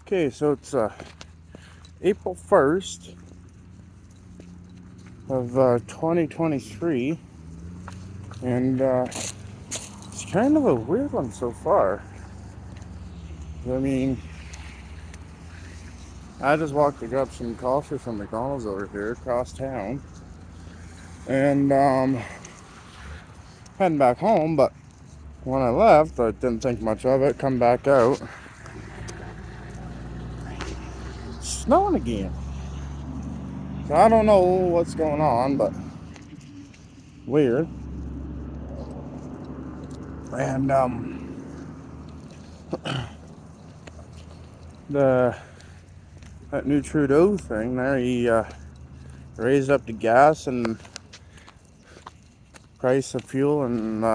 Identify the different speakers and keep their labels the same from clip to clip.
Speaker 1: Okay, so it's April 1st of 2023, and it's kind of a weird one so far. I mean, I just walked to grab some coffee from McDonald's over here across town, and heading back home, but when I left, I didn't think much of it. Come back out, it's snowing again. So I don't know what's going on, but weird. And the that new Trudeau thing there, he raised up the gas and price of fuel and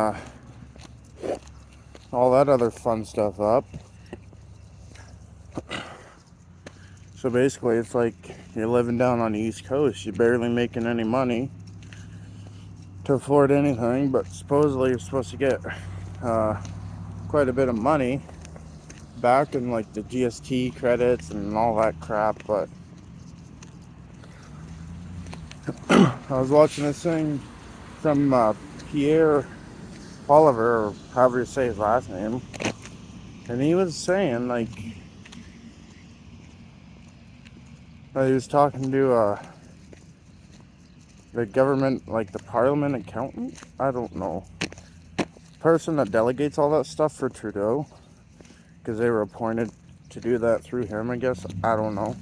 Speaker 1: all that other fun stuff up. So basically, it's like you're living down on the East Coast. You're barely making any money to afford anything, but supposedly you're supposed to get quite a bit of money back in like the GST credits and all that crap. But I was watching this thing from Pierre Oliver, or however you say his last name, and he was saying like he was talking to the government, like the parliament accountant, I don't know, person that delegates all that stuff for Trudeau, because they were appointed to do that through him, I guess. I don't know.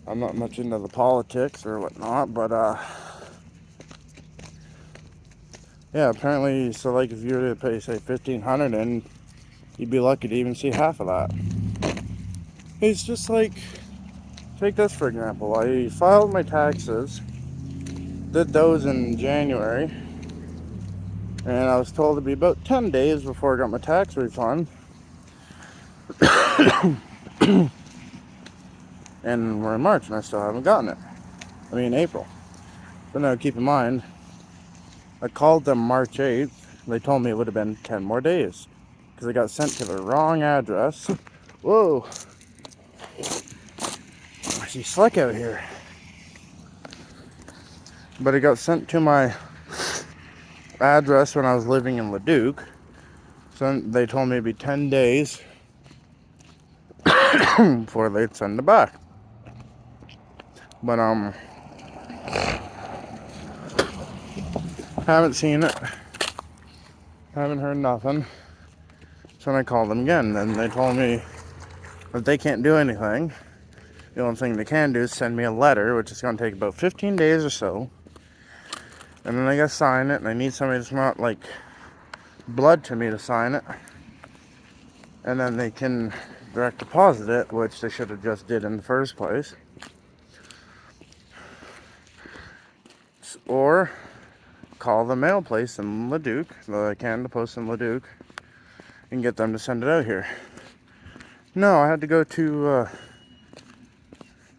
Speaker 1: I'm not much into the politics or whatnot, but yeah, apparently, so like if you were to pay, say, $1,500 in, you'd be lucky to even see half of that. It's just like, take this for example. I filed my taxes, did those in January, and I was told it'd be about 10 days before I got my tax refund. And we're in March and I still haven't gotten it. I mean, April. But now keep in mind, I called them March 8th. They told me it would have been 10 more days because it got sent to the wrong address. Whoa. I see slick out here. But it got sent to my address when I was living in Leduc. So they told me it'd be 10 days before they'd send it back. But haven't seen it. Haven't heard nothing. So then I called them again, and they told me that they can't do anything. The only thing they can do is send me a letter, which is going to take about 15 days or so. And then I got to sign it, and I need somebody that's not like blood to me to sign it. And then they can direct deposit it, which they should have just did in the first place. Or call the mail place in Leduc, the Canada Post in Leduc, and get them to send it out here. No, I had to go to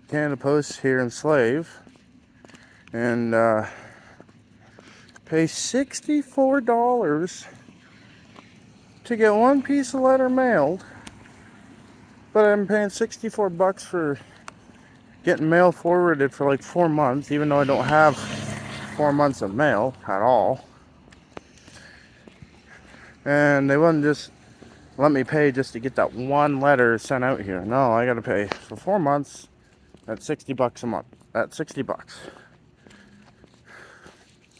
Speaker 1: Canada Post here in Slave and pay $64 to get one piece of letter mailed, but I'm paying $64 for getting mail forwarded for like 4 months, even though I don't have 4 months of mail at all. And they wouldn't just let me pay just to get that one letter sent out here. No, I gotta pay for 4 months at $60 a month. At $60.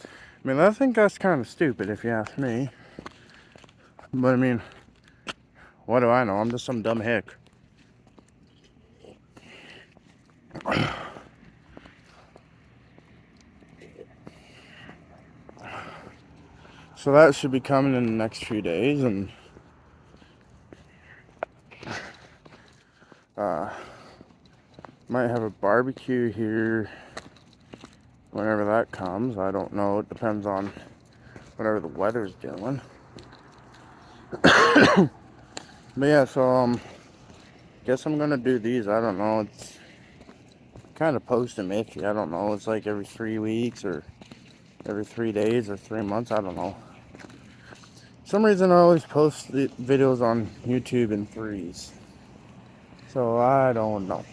Speaker 1: I mean, I think that's kind of stupid if you ask me. But I mean, what do I know? I'm just some dumb hick. So that should be coming in the next few days, and might have a barbecue here whenever that comes. I don't know. It depends on whatever the weather's doing. But yeah, so guess I'm gonna do these. I don't know. It's kind of post-iffy. I don't know. It's like every 3 weeks or every 3 days or 3 months. I don't know. For some reason I always post the videos on YouTube in threes. So I don't know.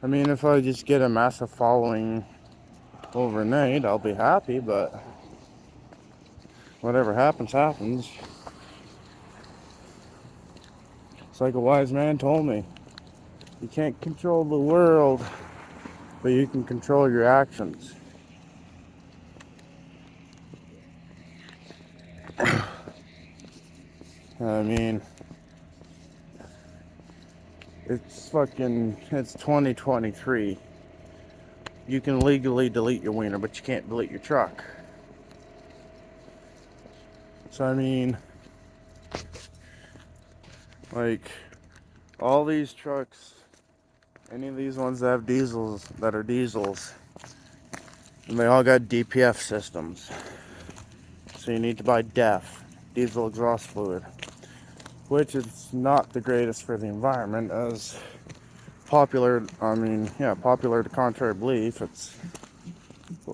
Speaker 1: I mean, if I just get a massive following overnight, I'll be happy, but whatever happens, happens. It's like a wise man told me. You can't control the world, but you can control your actions. I mean, it's 2023. You can legally delete your wiener, but you can't delete your truck. So, I mean, like, all these trucks, any of these ones that have diesels, and they all got DPF systems. So you need to buy DEF, diesel exhaust fluid, which is not the greatest for the environment, as popular to contrary belief, it's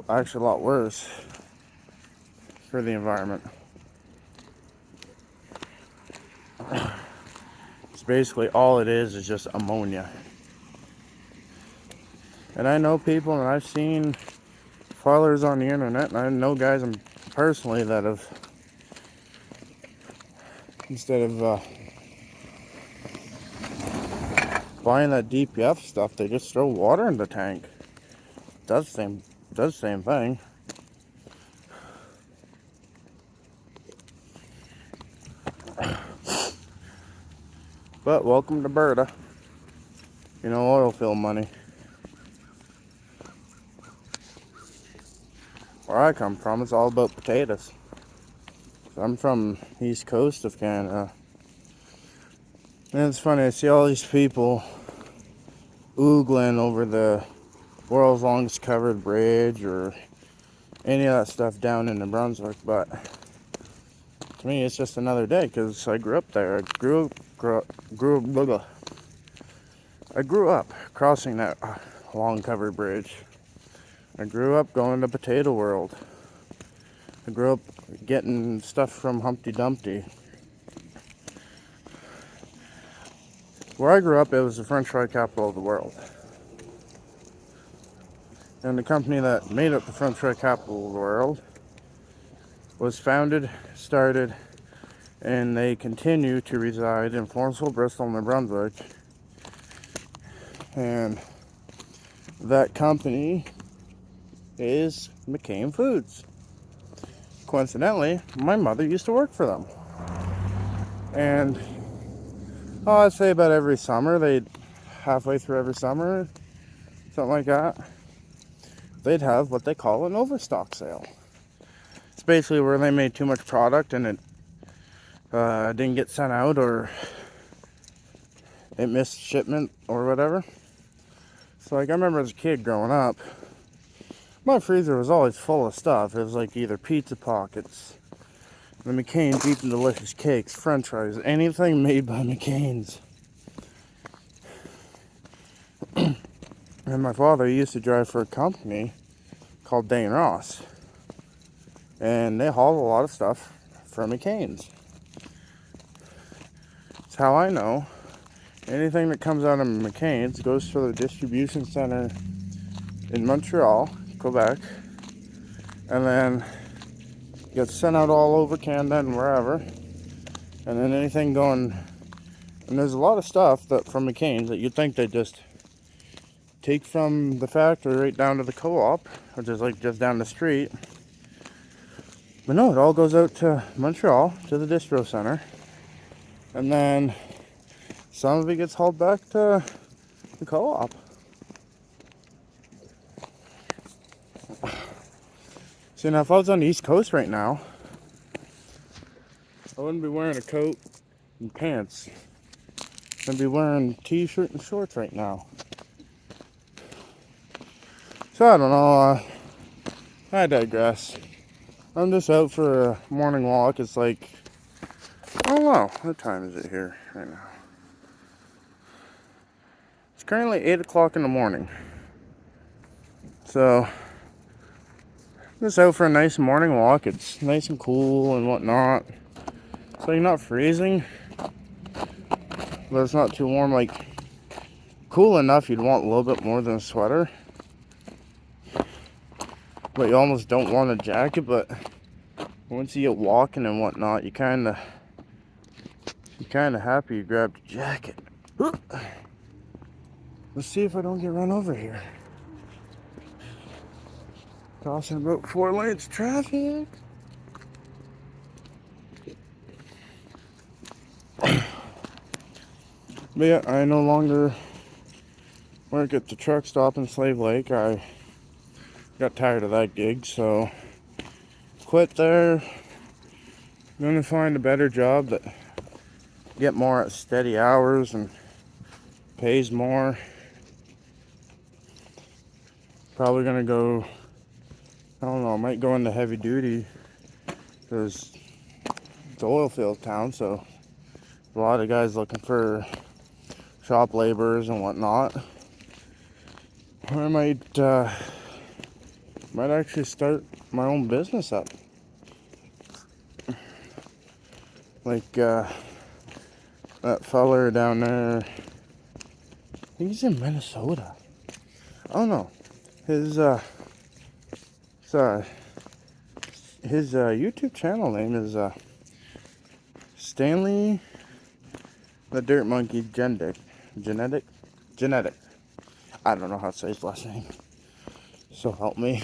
Speaker 1: actually a lot worse for the environment. It's basically all it is just ammonia. And I know people, and I've seen followers on the internet, and I know guys personally that have, instead of buying that DPF stuff, they just throw water in the tank. Does the same thing. But welcome to Berta. You know, oil field money. Where I come from, it's all about potatoes. I'm from East Coast of Canada. And it's funny, I see all these people oogling over the world's longest covered bridge or any of that stuff down in New Brunswick, but to me it's just another day because I grew up there. I grew up crossing that long covered bridge. I grew up going to Potato World. I grew up getting stuff from Humpty Dumpty. Where I grew up, it was the French fry capital of the world. And the company that made up the French fry capital of the world was founded, started, and they continue to reside in Florenceville, Bristol, New Brunswick. And that company is McCain Foods. Coincidentally, my mother used to work for them. And I'd say about every summer, halfway through every summer, something like that, they'd have what they call an overstock sale. It's basically where they made too much product and it didn't get sent out, or it missed shipment or whatever. So like, I remember as a kid growing up, my freezer was always full of stuff. It was like either pizza pockets, the McCain deep and delicious cakes, french fries, anything made by McCain's. And my father used to drive for a company called Dane Ross, and they hauled a lot of stuff from McCain's. That's how I know anything that comes out of McCain's goes to the distribution center in Montreal, Quebec, and then gets sent out all over Canada and wherever. And then anything going, and there's a lot of stuff that from McCain's that you'd think they just take from the factory right down to the co-op, which is like just down the street. But no, it all goes out to Montreal, to the distro center, and then some of it gets hauled back to the co-op. See, now if I was on the East Coast right now, I wouldn't be wearing a coat and pants. I'd be wearing t-shirt and shorts right now. So I don't know, I digress. I'm just out for a morning walk. It's like, I don't know, what time is it here right now? It's currently 8 o'clock in the morning. So, just out for a nice morning walk. It's nice and cool and whatnot. It's like not freezing, but it's not too warm. Like cool enough you'd want a little bit more than a sweater, but you almost don't want a jacket. But once you get walking and whatnot, you're kind of happy you grabbed a jacket. Let's see if I don't get run over here. Crossing about 4 lanes of traffic. But yeah, I no longer work at the truck stop in Slave Lake. I got tired of that gig, so quit there. I'm gonna find a better job that get more at steady hours and pays more. Probably gonna go, I don't know, I might go into heavy duty because it's an oil field town, so a lot of guys looking for shop laborers and whatnot. Or I might actually start my own business up. Like that feller down there, I think he's in Minnesota. I don't know. His YouTube channel name is Stanley the Dirt Monkey Genetic. I don't know how to say his last name. So help me.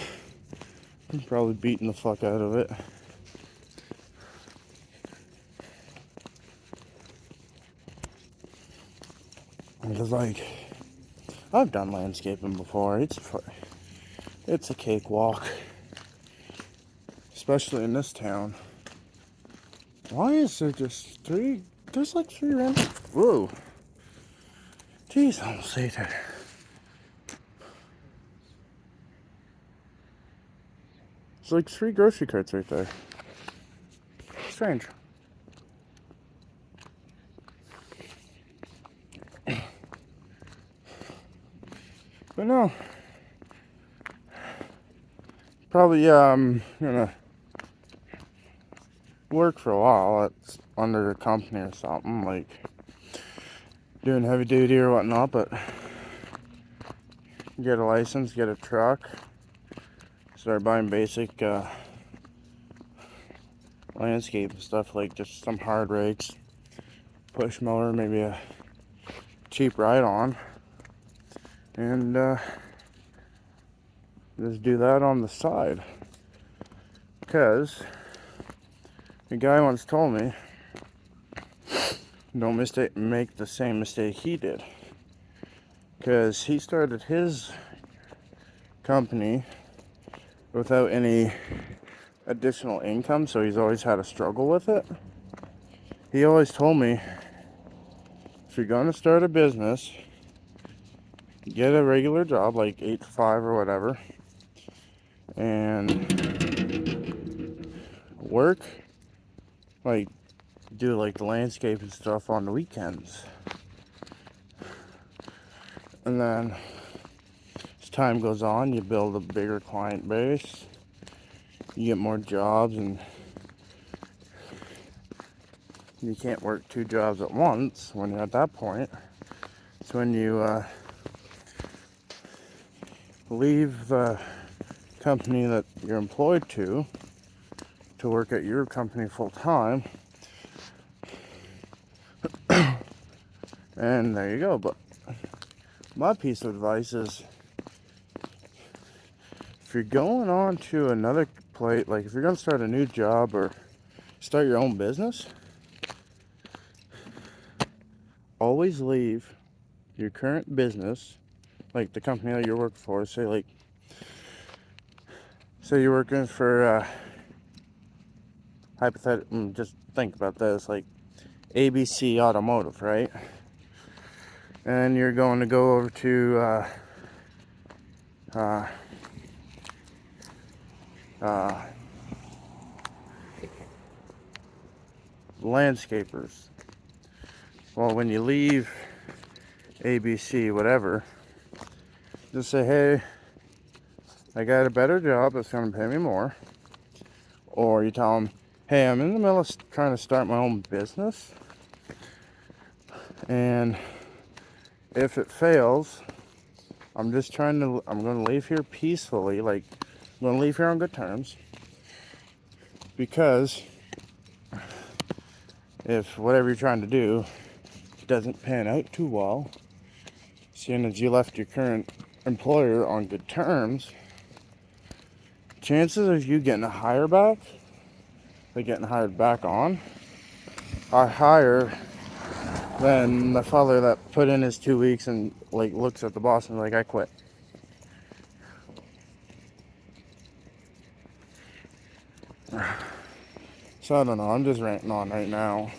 Speaker 1: I'm probably beating the fuck out of it. Because like, I've done landscaping before. It's a cakewalk. Especially in this town. Why is there just 3? There's like 3 random. Whoa. Jeez, I almost ate it. There's like 3 grocery carts right there. Strange. But no. Probably, I'm gonna work for a while. It's under a company or something, like doing heavy duty or whatnot, but get a license, get a truck, start buying basic landscape stuff, like just some hard rakes, push mower, maybe a cheap ride-on, and just do that on the side. Because the guy once told me, don't make the same mistake he did. Because he started his company without any additional income, so he's always had a struggle with it. He always told me, if you're going to start a business, get a regular job, like 8 to 5 or whatever, and work, like do like the landscape and stuff on the weekends. And then as time goes on, you build a bigger client base, you get more jobs, and you can't work 2 jobs at once when you're at that point. It's when you leave the company that you're employed to work at your company full time. And there you go. But my piece of advice is, if you're going on to another place, like if you're going to start a new job or start your own business, always leave your current business, like the company that you're working for. Say you're working for hypothetically, just think about this, like ABC Automotive, right? And you're going to go over to landscapers. Well, when you leave ABC, whatever, just say, hey, I got a better job that's going to pay me more. Or you tell them, hey, I'm in the middle of trying to start my own business, and if it fails, I'm going to leave here peacefully, like, I'm going to leave here on good terms, because if whatever you're trying to do doesn't pan out too well, seeing as you left your current employer on good terms, chances of you getting a hire back, like getting hired back on, are higher than the father that put in his 2 weeks and like looks at the boss and like, I quit. So I don't know, I'm just ranting on right now.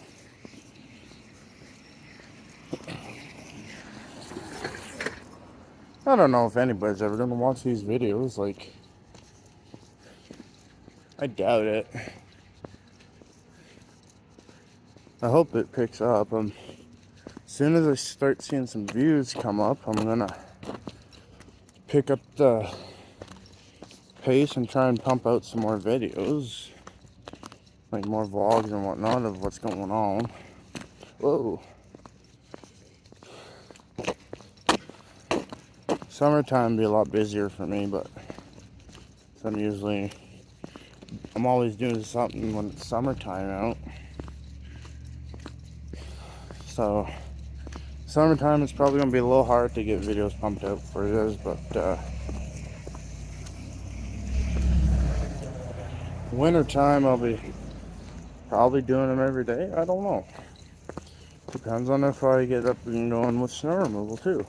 Speaker 1: I don't know if anybody's ever gonna watch these videos, like, I doubt it. I hope it picks up. As soon as I start seeing some views come up, I'm gonna pick up the pace and try and pump out some more videos, like more vlogs and whatnot of what's going on. Whoa. Summertime be a lot busier for me, but I'm always doing something when it's summertime out. So summertime is probably gonna be a little hard to get videos pumped out for you guys, but wintertime I'll be probably doing them every day. I don't know. Depends on if I get up and going with snow removal too.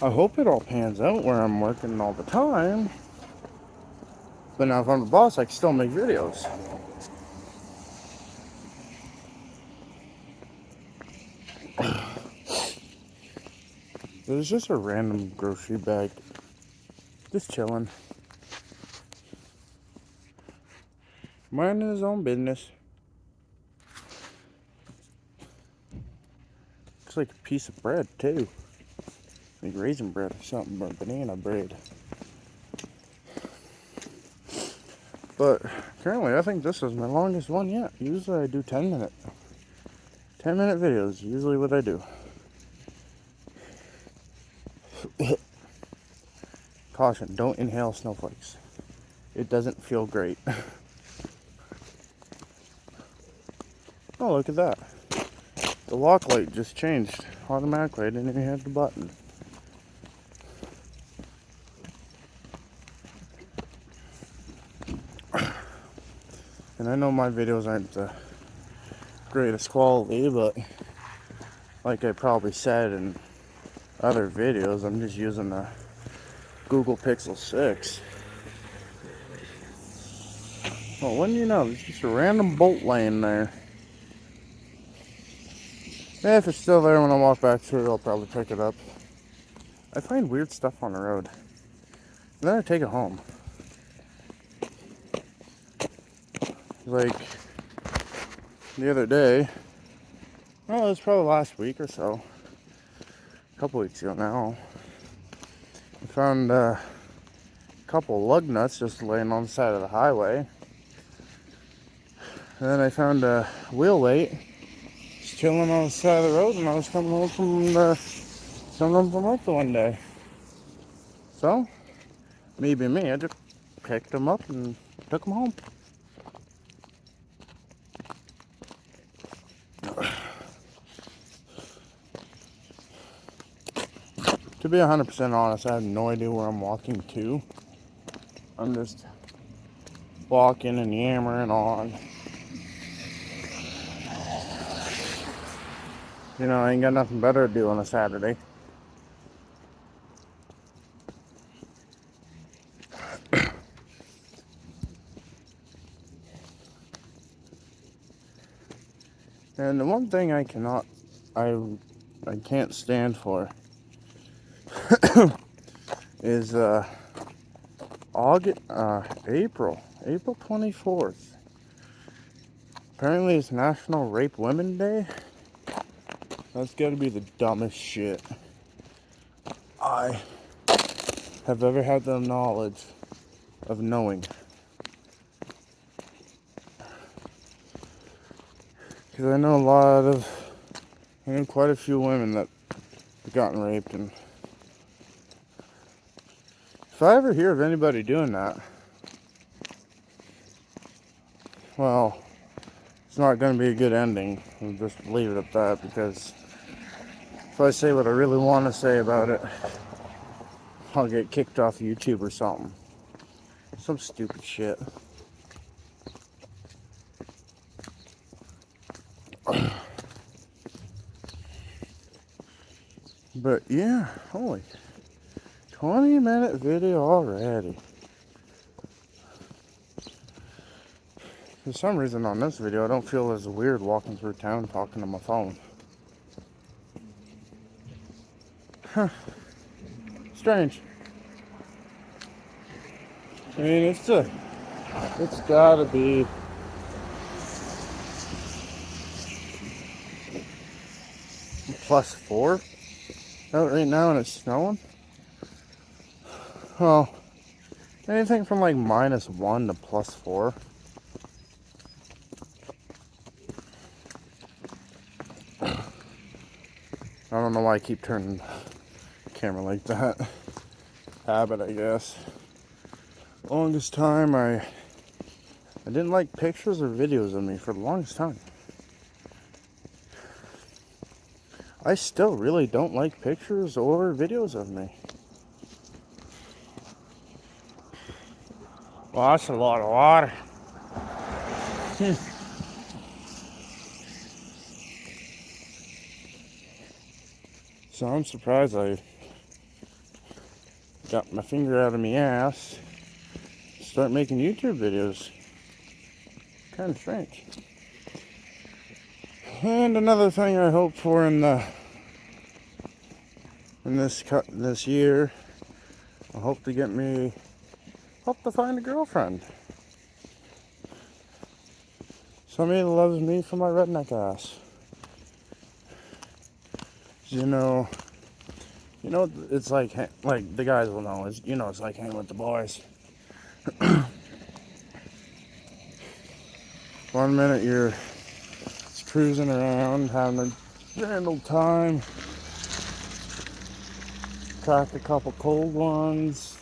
Speaker 1: I hope it all pans out where I'm working all the time. But now if I'm the boss, I can still make videos. There's just a random grocery bag. Just chilling. Minding his own business. Looks like a piece of bread too. Like raisin bread or something, or banana bread. But currently I think this is my longest one yet. Usually I do 10-minute videos, usually what I do. Caution, don't inhale snowflakes. It doesn't feel great. Oh, look at that. The lock light just changed automatically. I didn't even hit the button. And I know my videos aren't the greatest quality, but like I probably said in other videos, I'm just using the Google Pixel 6. Well, wouldn't you know, there's just a random bolt laying there. Yeah, if it's still there when I walk back through, I'll probably pick it up. I find weird stuff on the road, and then I take it home. Like the other day, well, it was probably last week or so, a couple weeks ago now, I found a couple lug nuts just laying on the side of the highway. And then I found a wheel weight just chilling on the side of the road, and I was coming home from work the one day. So, me being me, I just picked them up and took them home. To be 100% honest, I have no idea where I'm walking to. I'm just walking and yammering on. You know, I ain't got nothing better to do on a Saturday. And the one thing I can't stand for is April 24th. Apparently it's National Rape Women Day. That's gotta be the dumbest shit I have ever had the knowledge of knowing. Because I know quite a few women that have gotten raped, and if I ever hear of anybody doing that, well, it's not going to be a good ending. I'll just leave it at that, because if I say what I really want to say about it, I'll get kicked off YouTube or something. Some stupid shit. But yeah, holy 20-minute video already. For some reason on this video, I don't feel as weird walking through town talking to my phone. Huh. Strange. I mean, it's gotta be +4 out right now and it's snowing. Well, anything from like -1 to +4. I don't know why I keep turning the camera like that. Habit, I guess. Longest time I didn't like pictures or videos of me for the longest time. I still really don't like pictures or videos of me. Well, that's a lot of water. So I'm surprised I got my finger out of my ass to start making YouTube videos. Kind of strange. And another thing I hope for in this year, I hope to find a girlfriend. Somebody that loves me for my redneck ass. You know, it's like the guys will know. It's like hanging with the boys. One minute you're just cruising around, having a grand old time, crack a couple cold ones,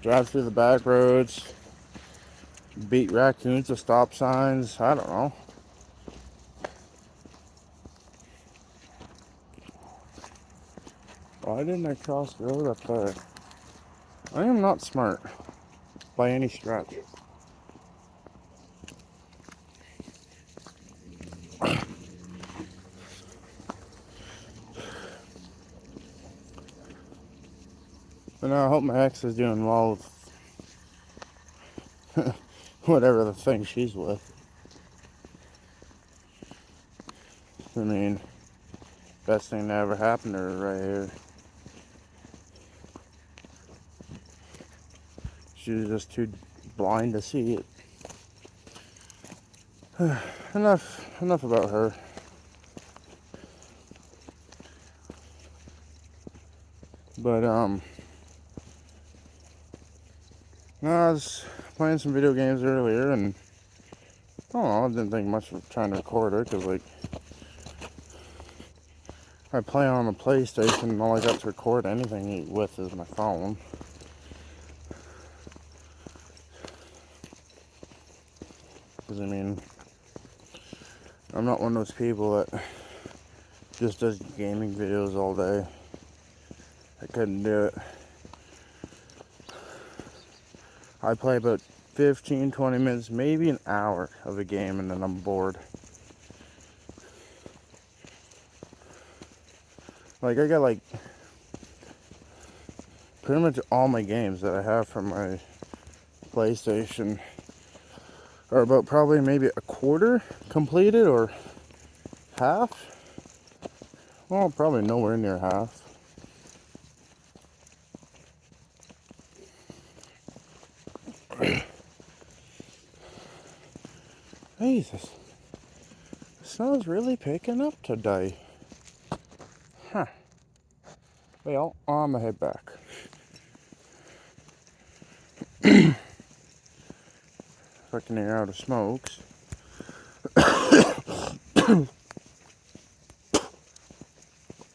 Speaker 1: drive through the back roads, beat raccoons to stop signs. I don't know. Why didn't I cross the road up there? I am not smart by any stretch. But now I hope my ex is doing well with whatever the thing she's with. I mean, best thing that ever happened to her right here. She was just too blind to see it. Enough about her. But no, I was playing some video games earlier, and I don't know, I didn't think much of trying to record it, because like I play on a PlayStation, and all I got to record anything with is my phone. Because I mean, I'm not one of those people that just does gaming videos all day. I couldn't do it. I play about 15-20 minutes, maybe an hour of a game, and then I'm bored. Like, I got like pretty much all my games that I have from my PlayStation are about probably maybe a quarter completed, or half. Well, probably nowhere near half. Jesus, the snow's really picking up today. Huh. Well, I'm gonna head back. Fucking air out of smokes.